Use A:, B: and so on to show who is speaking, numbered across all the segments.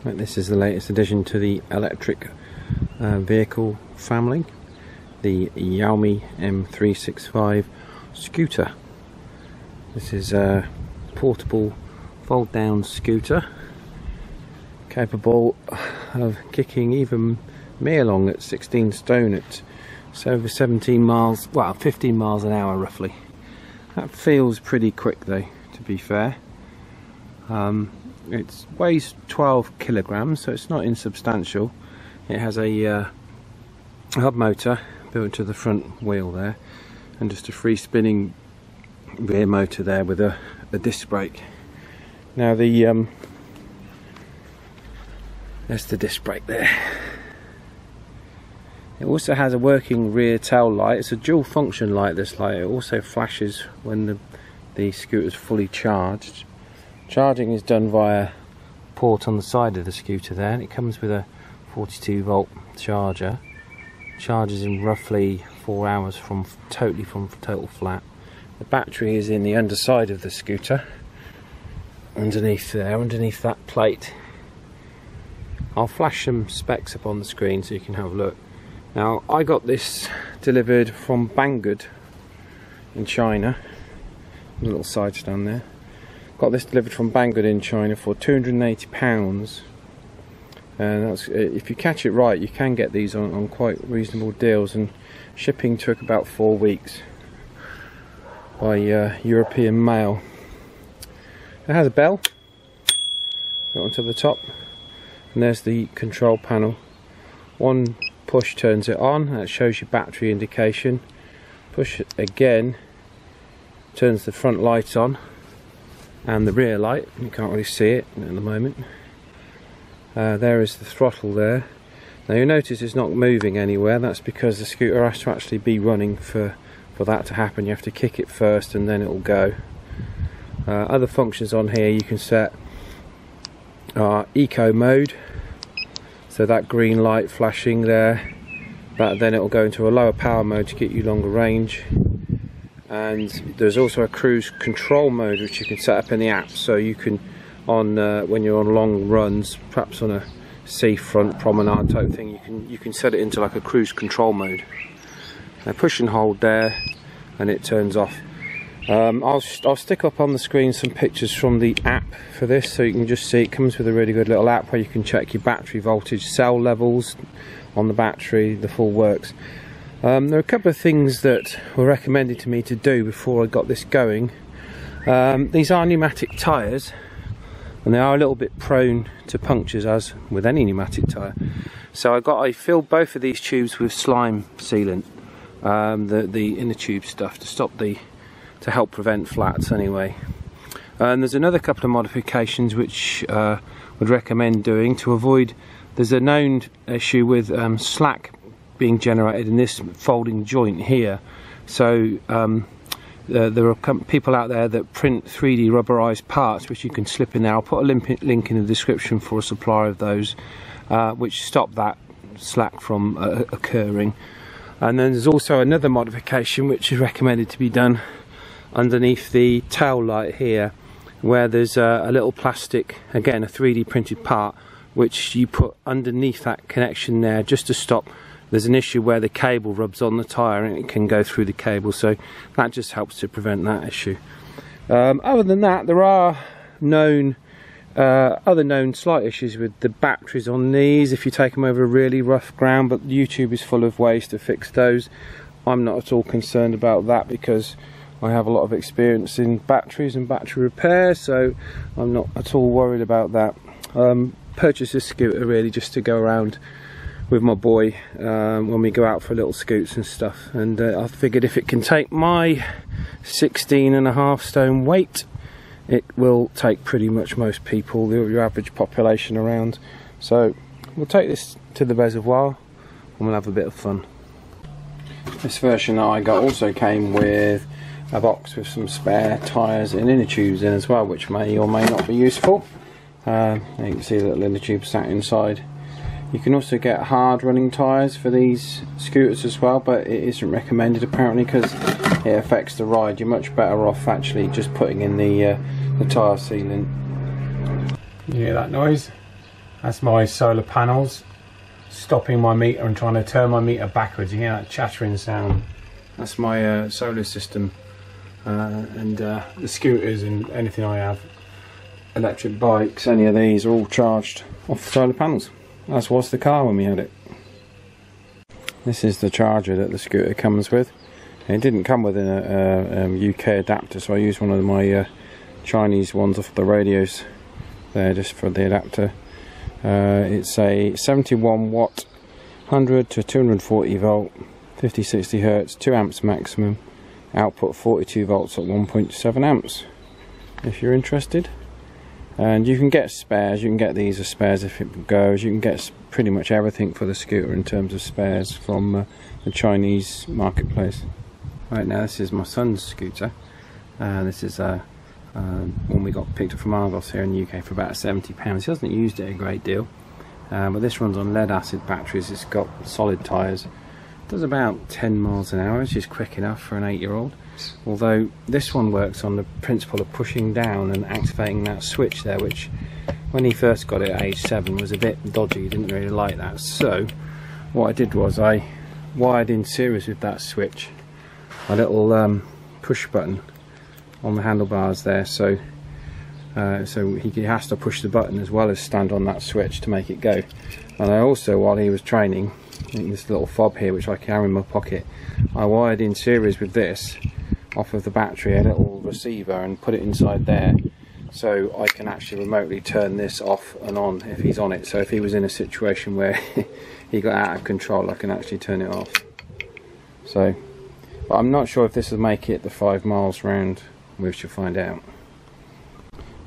A: This is the latest addition to the electric vehicle family, the Xiaomi M365 scooter. This is a portable fold down scooter capable of kicking even me along at 16 stone at over 17 miles, well 15 miles an hour roughly. That feels pretty quick though, to be fair. It weighs 12 kilograms, so it's not insubstantial. It has a hub motor built to the front wheel there, and just a free spinning rear motor there with a disc brake. Now there's the disc brake there. It also has a working rear tail light. It's a dual function light, this light. It also flashes when the scooter is fully charged. Charging is done via port on the side of the scooter there, and it comes with a 42 volt charger. Charges in roughly 4 hours from total flat. The battery is in the underside of the scooter, underneath there, underneath that plate. I'll flash some specs up on the screen so you can have a look. Now, I got this delivered from Banggood in China. A little side stand there. Got this delivered from Banggood in China for £280, and that's, if you catch it right, you can get these on quite reasonable deals, and shipping took about 4 weeks by European mail. It has a bell got onto the top, and there's the control panel. One push turns it on, that shows you battery indication. Push it again, turns the front light on and the rear light. You can't really see it at the moment. There is the throttle there. Now you'll notice it's not moving anywhere. That's because the scooter has to actually be running for that to happen. You have to kick it first and then it will go. Other functions on here you can set eco mode, so that green light flashing there, then it will go into a lower power mode to get you longer range. And there's also a cruise control mode which you can set up in the app, so you can, when you're on long runs, perhaps on a seafront promenade type thing, you can set it into like a cruise control mode. Now push and hold there and it turns off. I'll stick up on the screen some pictures from the app for this, so you can just see it comes with a really good little app where you can check your battery voltage, cell levels on the battery, the full works. There are a couple of things that were recommended to me to do before I got this going. These are pneumatic tyres, and they are a little bit prone to punctures, as with any pneumatic tyre. So I filled both of these tubes with slime sealant, the inner tube stuff, to help prevent flats anyway. And there's another couple of modifications which would recommend doing to avoid. There's a known issue with slack being generated in this folding joint here. So there are people out there that print 3D rubberized parts which you can slip in there. I'll put a link in the description for a supplier of those which stop that slack from occurring. And then there's also another modification which is recommended to be done underneath the tail light here, where there's a little plastic, again a 3D printed part, which you put underneath that connection there just to stop. There's an issue where the cable rubs on the tyre and it can go through the cable, so that just helps to prevent that issue. Other than that, there are other known slight issues with the batteries on these if you take them over really rough ground, but YouTube is full of ways to fix those. I'm not at all concerned about that because I have a lot of experience in batteries and battery repair, so I'm not at all worried about that. Purchased this scooter really just to go around with my boy when we go out for little scoots and stuff, and I figured if it can take my 16.5 stone weight, it will take pretty much most people, your average population around. So we'll take this to the reservoir and we'll have a bit of fun. This version that I got also came with a box with some spare tyres and inner tubes in as well, which may or may not be useful. You can see the little inner tube sat inside. You can also get hard running tyres for these scooters as well, but it isn't recommended apparently because it affects the ride. You're much better off actually just putting in the tyre sealant. You hear that noise? That's my solar panels stopping my meter and trying to turn my meter backwards. You hear that chattering sound. That's my solar system, and the scooters and anything I have, electric bikes, any of these are all charged off the solar panels. As was the car when we had it. This is the charger that the scooter comes with. It didn't come with a UK adapter, so I used one of my Chinese ones off the radios there just for the adapter. It's a 71 watt, 100 to 240 volt, 50-60 hertz, 2 amps maximum, output 42 volts at 1.7 amps if you're interested. And you can get spares, you can get these as spares if it goes. You can get pretty much everything for the scooter in terms of spares from the Chinese marketplace. Right, now this is my son's scooter. This is one we got picked up from Argos here in the UK for about £70. He hasn't used it a great deal, but this runs on lead acid batteries. It's got solid tyres. Does about 10 miles an hour, which is quick enough for an 8-year-old. Although this one works on the principle of pushing down and activating that switch there, which when he first got it at age 7 was a bit dodgy. He didn't really like that. So what I did was I wired in series with that switch a little push button on the handlebars there, so he has to push the button as well as stand on that switch to make it go. And I also, while he was training, in this little fob here which I carry in my pocket, I wired in series with this off of the battery a little receiver and put it inside there, so I can actually remotely turn this off and on if he's on it. So if he was in a situation where he got out of control, I can actually turn it off. So, but I'm not sure if this will make it the 5 miles round. We shall find out.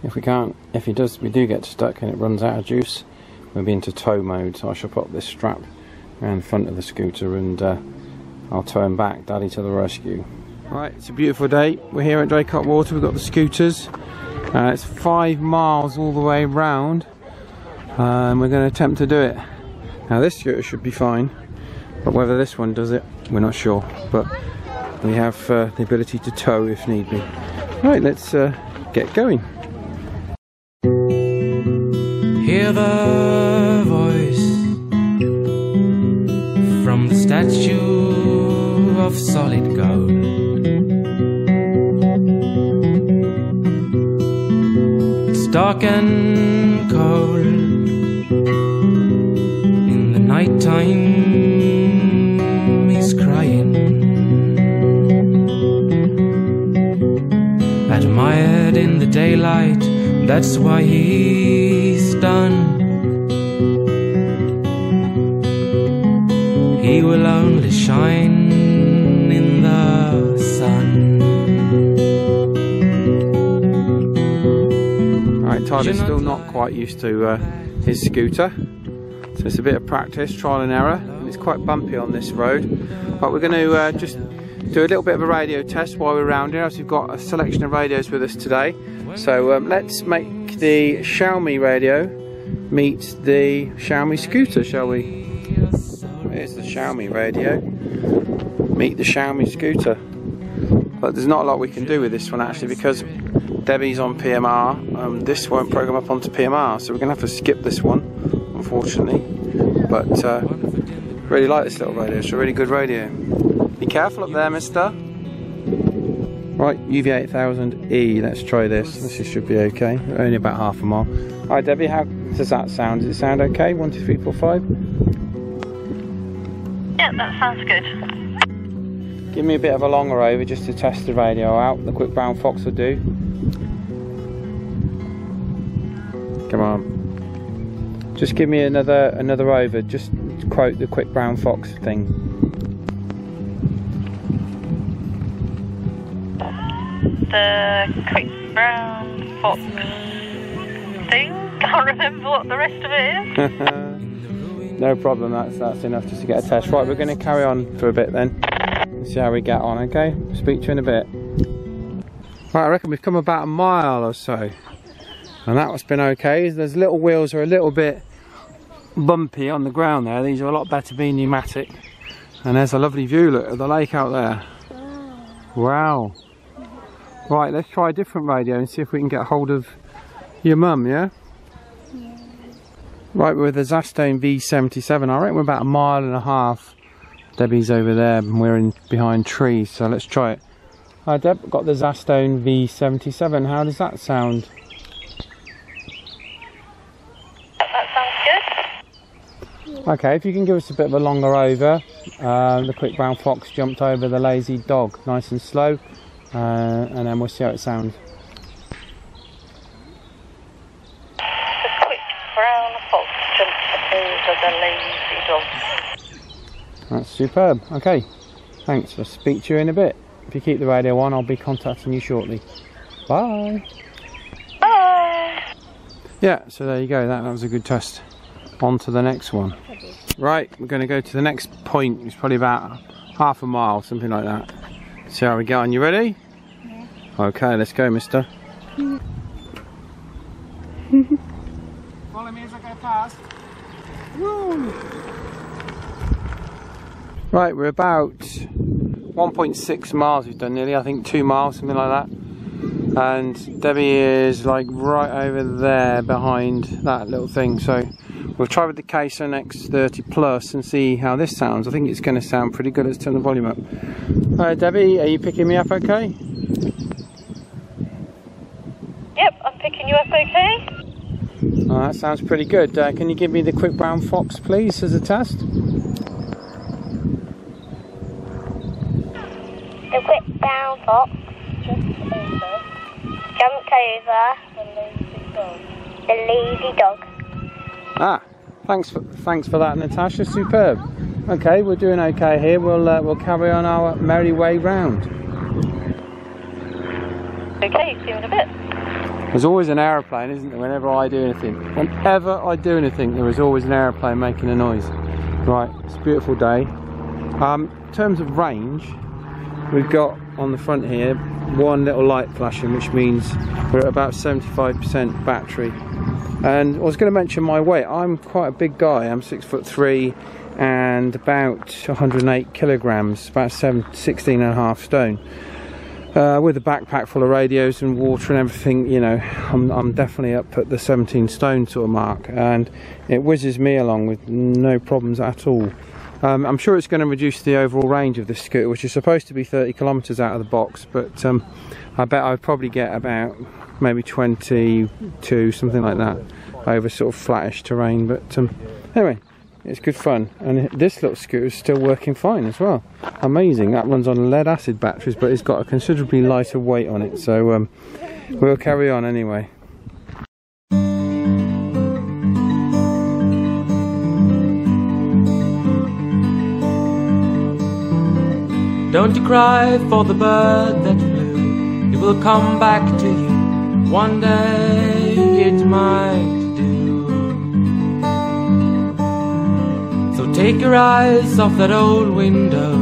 A: If we can't, if we do get stuck and it runs out of juice, we'll be into tow mode. So I shall put this strap around the front of the scooter and I'll tow him back. Daddy to the rescue. Right, it's a beautiful day. We're here at Draycott Water. We've got the scooters. It's 5 miles all the way round. We're going to attempt to do it. Now this scooter should be fine, but whether this one does it, we're not sure. But we have the ability to tow if need be. Right, let's get going.
B: Hear the voice from the statue of solid gold. It's dark and cold in the night time. He's crying, admired in the daylight. That's why he's done. He will only shine in the sun.
A: Alright, Tyler's still not quite used to his scooter, so it's a bit of practice, trial and error, and it's quite bumpy on this road. But we're going to just do a little bit of a radio test while we're around here, as we've got a selection of radios with us today. So let's make the Xiaomi radio meet the Xiaomi scooter, shall we? Here's the Xiaomi radio, meet the Xiaomi scooter. But there's not a lot we can do with this one actually, because Debbie's on PMR. This won't program up onto PMR, so we're going to have to skip this one, unfortunately. But really like this little radio, it's a really good radio. Be careful up there, mister. Right, UV8000E, let's try this. This should be okay, only about half a mile. Alright Debbie, how does that sound? Does it sound okay? 1, 2, 3, 4, 5?
C: Yeah, that sounds good.
A: Give me a bit of a longer over just to test the radio out. The quick brown fox will do. Come on. Just give me another over, just quote the quick brown fox thing.
C: The quick brown fox thing. Can't remember what the rest of it is.
A: No problem, that's enough just to get a test. Right, we're going to carry on for a bit then. See how we get on, okay? Speak to you in a bit. Right, I reckon we've come about a mile or so, and that's been okay. Those little wheels are a little bit bumpy on the ground there. These are a lot better being pneumatic. And there's a lovely view, look, of the lake out there. Wow. Right, let's try a different radio and see if we can get hold of your mum, yeah? Right, we're with the Zastone V77. I reckon we're about 1.5 miles. Debbie's over there and we're in behind trees, so let's try it. Hi Deb, got the Zastone V77. How does that sound?
C: That sounds good.
A: Okay, if you can give us a bit of a longer over. The quick brown fox jumped over the lazy dog, nice and slow, and then we'll see how it sounds.
C: The lazy dog.
A: That's superb. Okay, thanks. I'll speak to you in a bit. If you keep the radio on, I'll be contacting you shortly. Bye.
C: Bye.
A: Yeah, so there you go. That was a good test. On to the next one. Right, we're going to go to the next point. It's probably about 1/2 mile, something like that. See how we get on. You ready?
D: Yeah.
A: Okay, let's go, mister. Follow me as I go past. Woo. Right, we're about 1.6 miles we've done nearly, I think 2 miles, something like that. And Debbie is like right over there behind that little thing. So we'll try with the Queso X30 Plus and see how this sounds. I think it's going to sound pretty good. Let's turn the volume up. Alright Debbie, are you picking me up okay?
C: Yep, I'm picking you up okay.
A: Oh, that sounds pretty good. Can you give me the quick brown fox please as a test?
D: The quick brown fox jumped over the lazy dog.
A: Ah, thanks for that, Natasha. Superb. Okay, we're doing okay here. We'll carry on our merry way round.
C: Okay, see you in a bit.
A: There's always an aeroplane, isn't there? Whenever I do anything, there is always an aeroplane making a noise. Right, it's a beautiful day. In terms of range, we've got on the front here one little light flashing, which means we're at about 75% battery. And I was going to mention my weight. I'm quite a big guy. I'm 6'3" and about 108 kilograms, about 16.5 stone. With a backpack full of radios and water and everything, you know, I'm definitely up at the 17 stone sort of mark, and it whizzes me along with no problems at all. I'm sure it's going to reduce the overall range of this scooter, which is supposed to be 30 kilometres out of the box, but I bet I'd probably get about maybe 22, something like that, over sort of flattish terrain. But anyway, it's good fun, and this little scooter is still working fine as well. Amazing. That runs on lead acid batteries, but it's got a considerably lighter weight on it, so we'll carry on anyway.
B: Don't you cry for the bird that flew, it will come back to you, one day it might do. So take your eyes off that old window,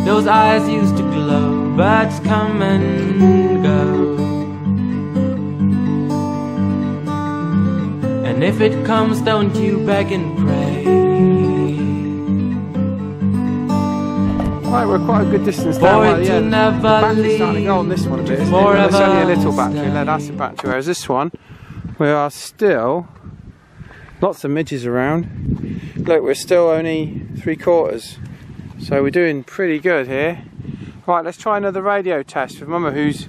B: those eyes used to glow, birds come and go. And if it comes, don't you beg and pray.
A: Right, we're quite a good distance down right at the end. The battery's starting to go on this one a bit, isn't it? Well, it's only a little battery, lead acid battery, whereas this one, we are still, lots of midges around. Look, we're still only 3/4, so we're doing pretty good here. Right, let's try another radio test with Mama, who's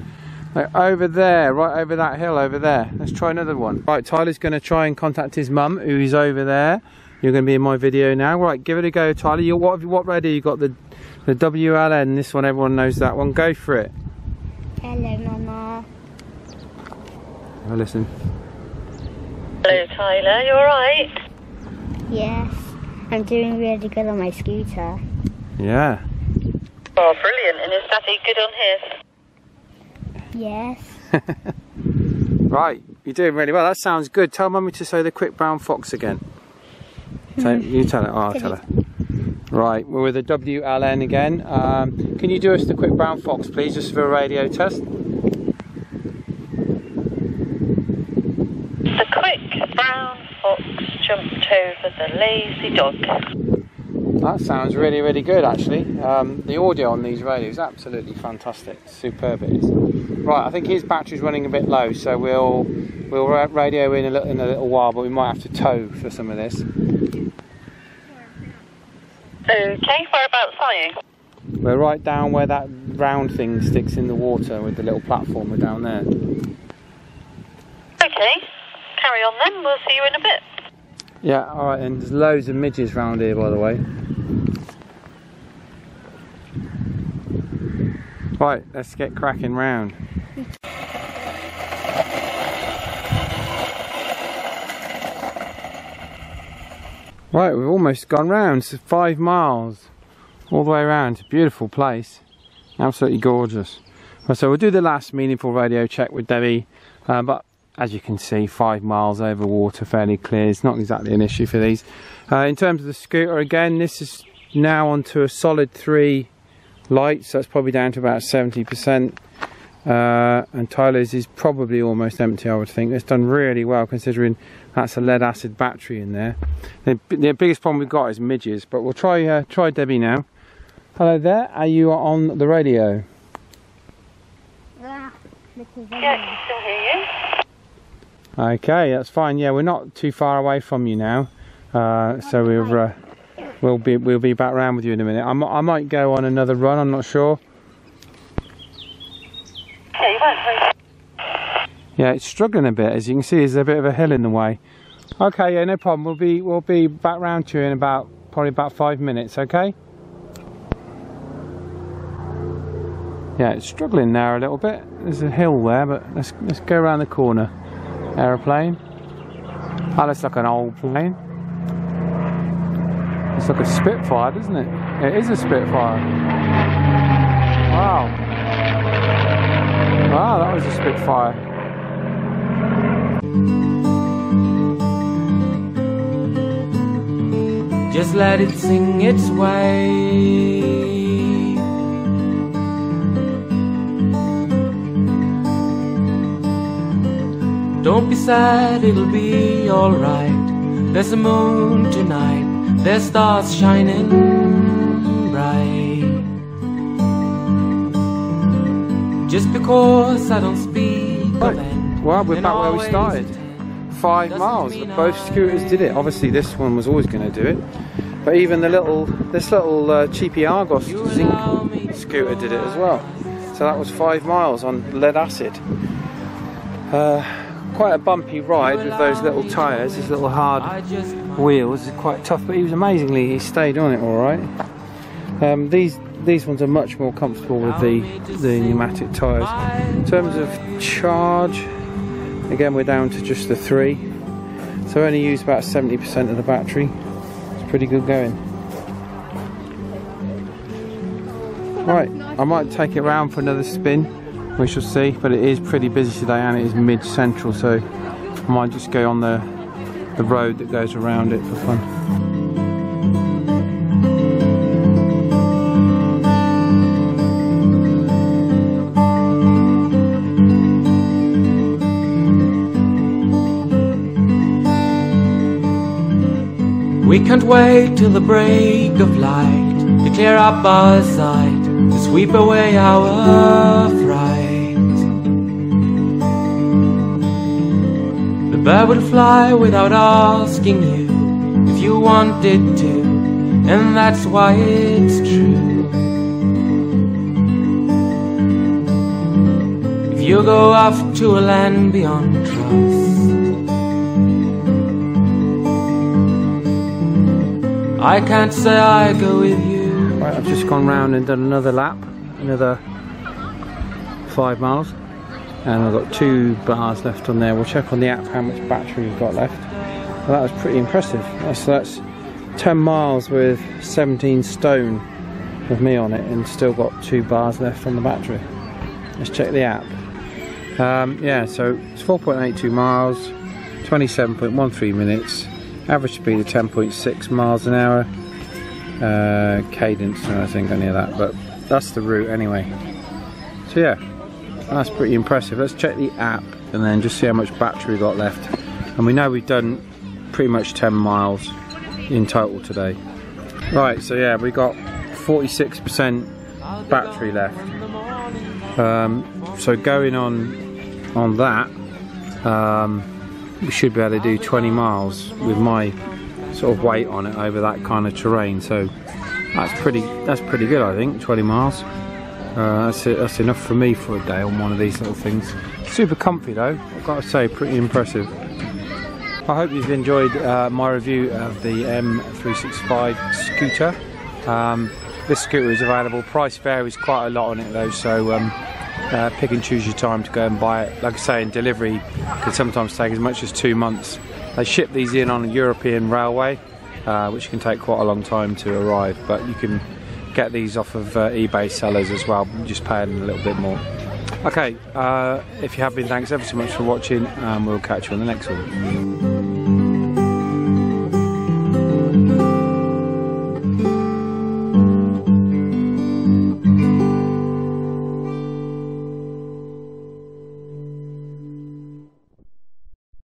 A: like over there, right over that hill over there. Let's try another one. Right, Tyler's going to try and contact his mum, who's over there. You're going to be in my video now. Right, give it a go, Tyler. What radio you got? The WLN, this one, everyone knows that one. Go for it.
D: Hello, Mama.
A: Oh, listen.
C: Hello, Tyler. You alright?
D: Yes, I'm doing really good on my scooter.
A: Yeah.
C: Oh, brilliant. And is Daddy good on his?
D: Yes.
A: Right, you're doing really well. That sounds good. Tell Mummy to say the quick brown fox again. You tell it. Oh, I'll tell her. Right, we're with the WLN again. Can you do us the quick brown fox, please, just for a radio test?
C: The quick brown fox jumped over the lazy dog.
A: That sounds really, really good, actually. The audio on these radios is absolutely fantastic. Superb it is. Right, I think his battery's running a bit low, so we'll We'll radio in a little while, but we might have to tow for some of this.
C: Okay, whereabouts are you?
A: We're right down where that round thing sticks in the water with the little platform. We're down there.
C: Okay, carry on then, we'll see you in a bit.
A: Yeah, alright, and there's loads of midges round here, by the way. Right, let's get cracking round. Right, we've almost gone round. It's 5 miles all the way around. It's a beautiful place, absolutely gorgeous. Well, so we'll do the last meaningful radio check with Debbie, but as you can see, 5 miles over water, fairly clear. It's not exactly an issue for these. In terms of the scooter, again, this is now onto a solid 3 lights, so that's probably down to about 70%. And Tyler's is probably almost empty, I would think. It's done really well considering that's a lead acid battery in there. The biggest problem we've got is midges, but we'll try Debbie now. Hello there, are you on the radio?
C: Yeah, I can still hear you.
A: Okay, that's fine. Yeah, we're not too far away from you now, so we'll be back round with you in a minute. I might go on another run. I'm not sure.
C: Yeah, you won't.
A: Yeah, it's struggling a bit. As you can see, there's a bit of a hill in the way. Okay, yeah, no problem. We'll be back round to you in probably about 5 minutes. Okay. Yeah, it's struggling there a little bit. There's a hill there, but let's go around the corner. Aeroplane. That looks like an old plane. It's like a Spitfire, doesn't it? It is a Spitfire. Wow. Wow, that was a Spitfire.
B: Just let it sing its way. Don't be sad, it'll be alright. There's a moon tonight, there's stars shining bright. Just because I don't speak of it.
A: Well, we're back where we started. 5 miles. Both scooters did it. Obviously, this one was always going to do it, but even this little cheapy Argos Zinc scooter did it as well. So that was 5 miles on lead acid. Quite a bumpy ride with those little tyres, these little hard wheels. It's quite tough, but he stayed on it all right. These ones are much more comfortable with the pneumatic tyres. In terms of charge, again we're down to just the 3, so I only use about 70% of the battery. It's pretty good going. Right, I might take it round for another spin. We shall see, but it is pretty busy today and it is mid-central, so I might just go on the road that goes around it for fun.
B: We can't wait till the break of light to clear up our sight, to sweep away our fright. The bird would fly without asking you if you wanted to, and that's why it's true. If you go off to a land beyond trust, I can't say I go with you.
A: Right, I've just gone round and done another lap, another 5 miles, and I've got 2 bars left on there. We'll check on the app how much battery we've got left. Well, that was pretty impressive. That's 10 miles with 17 stone with me on it, and still got 2 bars left on the battery. Let's check the app. Yeah, so it's 4.82 miles, 27.13 minutes. Average speed of 10.6 miles an hour. Cadence, I think any of that, but that's the route anyway. So yeah, that's pretty impressive. Let's check the app and then just see how much battery we got left. And we know we've done pretty much 10 miles in total today. Right, so yeah, we got 46% battery left. So going on that, we should be able to do 20 miles with my sort of weight on it over that kind of terrain. So that's pretty good, I think. 20 miles. That's enough for me for a day on one of these little things. Super comfy though, I've got to say, pretty impressive. I hope you've enjoyed my review of the M365 scooter. This scooter is available. Price varies quite a lot on it though, so pick and choose your time to go and buy it. Like I say, in delivery can sometimes take as much as 2 months. They ship these in on a European railway, which can take quite a long time to arrive, but you can get these off of eBay sellers as well, just paying a little bit more. Okay, if you have been, thanks ever so much for watching, and we'll catch you on the next one.